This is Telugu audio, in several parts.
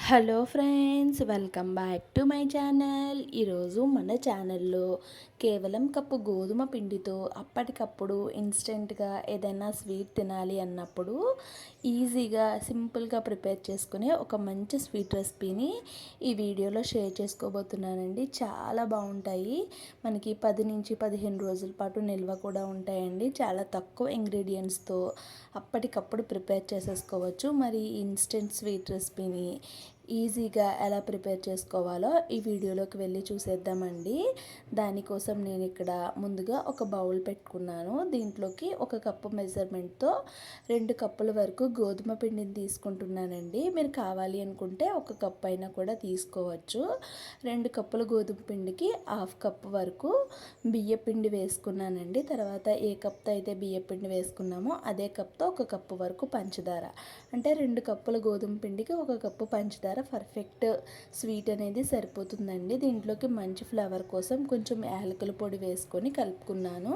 Hello friends, welcome back to my channel. ఈరోజు మన ఛానల్లో కేవలం కప్పు గోధుమ పిండితో అప్పటికప్పుడు ఇన్స్టెంట్గా ఏదైనా స్వీట్ తినాలి అన్నప్పుడు ఈజీగా సింపుల్గా ప్రిపేర్ చేసుకునే ఒక మంచి స్వీట్ రెసిపీని ఈ వీడియోలో షేర్ చేసుకోబోతున్నానండి. చాలా బాగుంటాయి. మనకి 10 నుంచి 15 రోజుల పాటు నిల్వ కూడా ఉంటాయండి. చాలా తక్కువ ఇంగ్రీడియంట్స్తో అప్పటికప్పుడు ప్రిపేర్ చేసేసుకోవచ్చు. మరి ఇన్స్టెంట్ స్వీట్ రెసిపీని ఈజీగా ఎలా ప్రిపేర్ చేసుకోవాలో ఈ వీడియోలోకి వెళ్ళి చూసేద్దామండి. దానికోసం నేను ఇక్కడ ముందుగా ఒక బౌల్ పెట్టుకున్నాను. దీంట్లోకి 1 కప్పు మెజర్మెంట్తో 2 కప్పుల వరకు గోధుమ పిండిని తీసుకుంటున్నానండి. మీరు కావాలి అనుకుంటే 1 కప్ అయినా కూడా తీసుకోవచ్చు. 2 కప్పుల గోధుమ పిండికి 1/2 కప్పు వరకు బియ్య పిండి వేసుకున్నానండి. తర్వాత ఏ కప్తో అయితే బియ్య పిండి వేసుకున్నామో అదే కప్తో 1 కప్పు వరకు పంచదార, అంటే 2 కప్పుల గోధుమ పిండికి 1 కప్పు పంచదార పర్ఫెక్ట్ స్వీట్ అనేది సరిపోతుందండి. దీంట్లోకి మంచి ఫ్లేవర్ కోసం కొంచెం యాలకుల పొడి వేసుకొని కలుపుకున్నాను.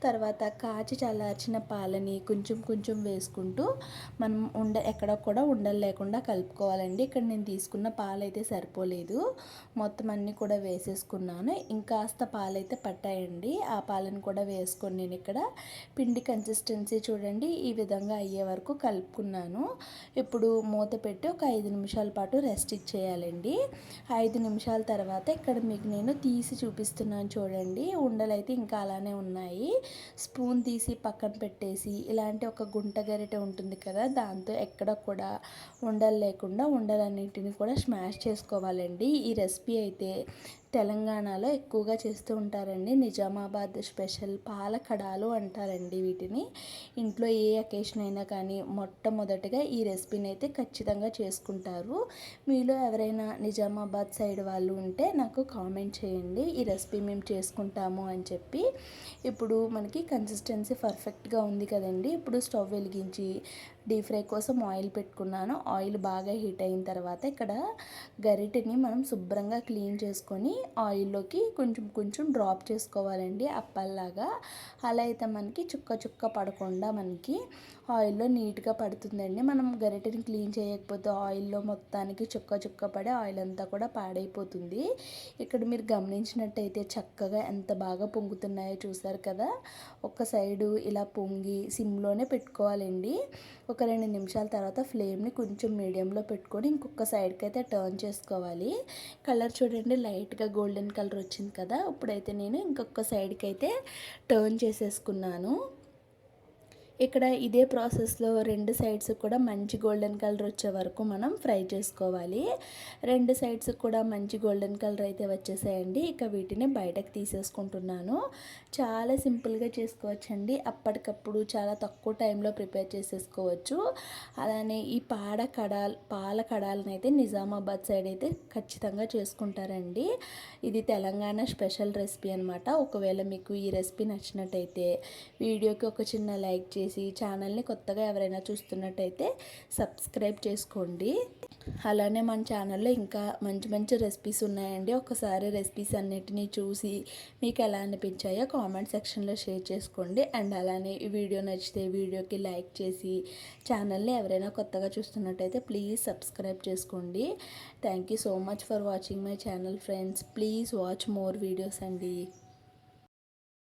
తర్వాత కాచి చల్లార్చిన పాలని కొంచెం కొంచెం వేసుకుంటూ మనం ఎక్కడ కూడా ఉండలు లేకుండా కలుపుకోవాలండి. ఇక్కడ నేను తీసుకున్న పాలు అయితే సరిపోలేదు, మొత్తం అన్నీ కూడా వేసేసుకున్నాను. ఇంకాస్త పాలైతే పట్టాయండి, ఆ పాలను కూడా వేసుకొని నేను ఇక్కడ పిండి కన్సిస్టెన్సీ చూడండి ఈ విధంగా అయ్యే వరకు కలుపుకున్నాను. ఇప్పుడు మూత పెట్టి ఒక 5 నిమిషాల పాటు రెస్ట్ ఇచ్చేయాలండి. 5 నిమిషాల తర్వాత ఇక్కడ మీకు నేను తీసి చూపిస్తున్నాను చూడండి. ఉండలు అయితే ఇంకా అలానే ఉన్నాయి. స్పూన్ తీసి పక్కన పెట్టేసి ఇలాంటి ఒక గుంట గరిటె ఉంటుంది కదా, దాంతో ఎక్కడ కూడా ఉండలు లేకుండా ఉండలన్నింటినీ కూడా స్మాష్ చేసుకోవాలండి. ఈ రెసిపీ అయితే తెలంగాణలో ఎక్కువగా చేస్తూ ఉంటారండి. నిజామాబాద్ స్పెషల్ పాలకడాలు అంటారండి వీటిని. ఇంట్లో ఏ అకేషన్ అయినా కానీ మొట్టమొదటిగా ఈ రెసిపీని అయితే ఖచ్చితంగా చేసుకుంటారు. మీలో ఎవరైనా నిజామాబాద్ సైడ్ వాళ్ళు ఉంటే నాకు కామెంట్ చేయండి, ఈ రెసిపీ మేము చేసుకుంటాము అని చెప్పి. ఇప్పుడు మనకి కన్సిస్టెన్సీ పర్ఫెక్ట్గా ఉంది కదండి. ఇప్పుడు స్టవ్ వెలిగించి డీప్ ఫ్రై కోసం ఆయిల్ పెట్టుకున్నాను. ఆయిల్ బాగా హీట్ అయిన తర్వాత ఇక్కడ గరిటెని మనం శుభ్రంగా క్లీన్ చేసుకొని ఆయిల్లోకి కొంచెం కొంచెం డ్రాప్ చేసుకోవాలండి అప్పల్లాగా. అలా అయితే మనకి చుక్క చుక్క పడకుండా మనకి ఆయిల్లో నీట్గా పడుతుందండి. మనం గరిటెని క్లీన్ చేయకపోతే ఆయిల్లో మొత్తానికి చుక్క చుక్క పడి ఆయిల్ అంతా కూడా పాడైపోతుంది. ఇక్కడ మీరు గమనించినట్టయితే చక్కగా ఎంత బాగా పొంగుతున్నాయో చూసారు కదా. ఒక సైడు ఇలా పొంగి సిమ్లోనే పెట్టుకోవాలండి. ఒక 2 నిమిషాల తర్వాత ఫ్లేమ్ని కొంచెం మీడియంలో పెట్టుకొని ఇంకొక సైడ్కి అయితే టర్న్ చేసుకోవాలి. కలర్ చూడండి లైట్గా గోల్డెన్ కలర్ వచ్చింది కదా. ఇప్పుడైతే నేను ఇంకొక సైడ్కి అయితే టర్న్ చేసేసుకున్నాను. ఇక్కడ ఇదే ప్రాసెస్లో 2 సైడ్స్ కూడా మంచి గోల్డెన్ కలర్ వచ్చే వరకు మనం ఫ్రై చేసుకోవాలి. 2 సైడ్స్ కూడా మంచి గోల్డెన్ కలర్ అయితే వచ్చేసాయండి. ఇక వీటిని బయటకు తీసేసుకుంటున్నాను. చాలా సింపుల్గా చేసుకోవచ్చండి. అప్పటికప్పుడు చాలా తక్కువ టైంలో ప్రిపేర్ చేసేసుకోవచ్చు. అలానే ఈ పాల కడాలను అయితే నిజామాబాద్ సైడ్ అయితే ఖచ్చితంగా చేసుకుంటారండి. ఇది తెలంగాణ స్పెషల్ రెసిపీ అనమాట. ఒకవేళ మీకు ఈ రెసిపీ నచ్చినట్టయితే వీడియోకి ఒక చిన్న లైక్ చేసి ఛానల్ని కొత్తగా ఎవరైనా చూస్తున్నట్టయితే సబ్స్క్రైబ్ చేసుకోండి. అలానే మన ఛానల్లో ఇంకా మంచి మంచి రెసిపీస్ ఉన్నాయండి. ఒకసారి రెసిపీస్ అన్నిటినీ చూసి మీకు ఎలా అనిపించాయో కామెంట్ సెక్షన్లో షేర్ చేసుకోండి. అండ్ అలానే ఈ వీడియో నచ్చితే వీడియోకి లైక్ చేసి ఛానల్ని ఎవరైనా కొత్తగా చూస్తున్నట్టయితే ప్లీజ్ సబ్స్క్రైబ్ చేసుకోండి. Thank you so much for watching my channel friends. Please watch more videos అండి.